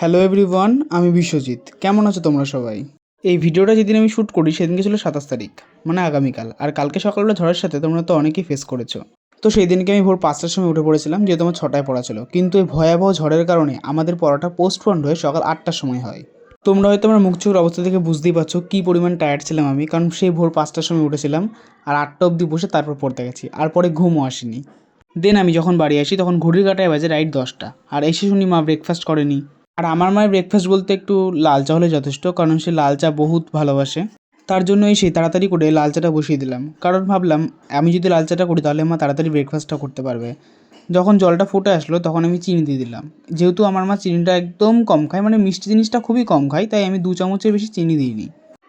Hello everyone, আমি বিশ্বজিৎ। কেমন আছো তোমরা সবাই? এই ভিডিওটা যেদিন আমি শ্যুট করি সেদিনকে ছিল 27 তারিখ, মানে আগামীকাল। আর কালকে সকালবেলা ঝড়ের সাথে তোমরা তো অনেকেই ফেস করেছো। তো সেই দিনকে আমি ভোর 5টার সময় উঠে পড়েছিলাম, যেহেতু আমার 6টায় পড়া ছিল। কিন্তু এই ভয়াবহ ঝড়ের কারণে আমাদের পড়াটা পোস্টপন্ড হয়ে সকাল 8টার সময় হয়। তোমরা হয়তো আমার মুখ চোখের অবস্থা থেকে বুঝতেই পারছো কী পরিমাণ টায়ার্ড ছিলাম আমি, কারণ সেই ভোর 5টার সময় উঠেছিলাম আর 8টা অবধি বসে তারপর পড়তে গেছি, আর পরে ঘুমও আসেনি। দেন আমি যখন বাড়ি আসি তখন ঘড়ির কাঁটায় বাজে রাইট 10টা, আর এসে শুনি মা ব্রেকফাস্ট করেনি। আর আমার মায়ের ব্রেকফাস্ট বলতে একটু লাল চা হলে যথেষ্ট, কারণ সে লাল চা বহুত ভালোবাসে। তার জন্যই সেই তাড়াতাড়ি করে লাল চাটা বসিয়ে দিলাম, কারণ ভাবলাম আমি যদি লাল চাটা করি তাহলে মা তাড়াতাড়ি ব্রেকফাস্টটা করতে পারবে। যখন জলটা ফুটে আসলো তখন আমি চিনি দিয়ে দিলাম। যেহেতু আমার মা চিনিটা একদম কম খায়, মানে মিষ্টি জিনিসটা খুবই কম খায়, তাই আমি 2 চামচের বেশি চিনি দিইনি।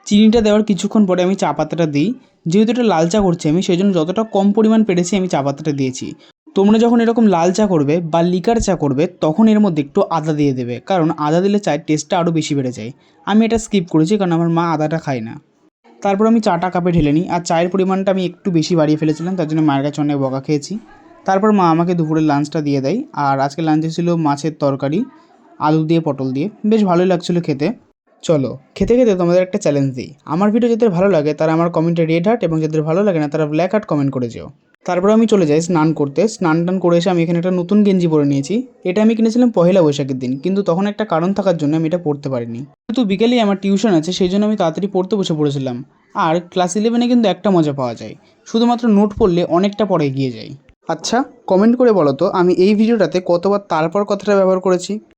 চিনিটা দেওয়ার কিছুক্ষণ পরে আমি চা পাতাটা দিই। যেহেতু এটা লাল চা করছি আমি, সেই জন্য যতটা কম পরিমাণ পেরেছি আমি চা পাতাটা দিয়েছি। তোমরা যখন এরকম লাল চা করবে বা লিকার চা করবে তখন এর মধ্যে একটু আদা দিয়ে দেবে, কারণ আদা দিলে চায়ের টেস্টটা আরও বেশি বেড়ে যায়। আমি এটা স্কিপ করেছি কারণ আমার মা আদাটা খায় না। তারপর আমি চাটা কাপে ঢেলে নিই, আর চায়ের পরিমাণটা আমি একটু বেশি বাড়িয়ে ফেলেছিলাম, তার জন্য মায়ের কাছে অনেক বকা খেয়েছি। তারপর মা আমাকে দুপুরের লাঞ্চটা দিয়ে দেয়, আর আজকে লাঞ্চে ছিল মাছের তরকারি, আলু দিয়ে পটল দিয়ে, বেশ ভালোই লাগছিলো খেতে। চলো খেতে খেতে তোমাদের একটা চ্যালেঞ্জ দিই। আমার ভিডিও যাদের ভালো লাগে তারা আমার কমেন্টে রেড হার্ট, এবং যাদের ভালো লাগে না তারা ব্ল্যাক হার্ট কমেন্ট করে যেও। তারপর আমি চলে যাই স্নান করতে। স্নান টান করে এসে আমি এখানে একটা নতুন গেঞ্জি পরে নিয়েছি। এটা আমি কিনেছিলাম পহেলা বৈশাখের দিন, কিন্তু তখন একটা কারণ থাকার জন্য আমি এটা পরতে পারিনি। কিন্তু বিকেলেই আমার টিউশন আছে, সেই জন্য আমি তাড়াতাড়ি পড়তে বসে পড়েছিলাম। আর ক্লাস 11-এ কিন্তু একটা মজা পাওয়া যায়, শুধুমাত্র নোট পড়লে অনেকটা পরে এগিয়ে যায়। আচ্ছা, কমেন্ট করে বলো তো আমি এই ভিডিওটাতে কতবার তারপর কথাটা ব্যবহার করেছি।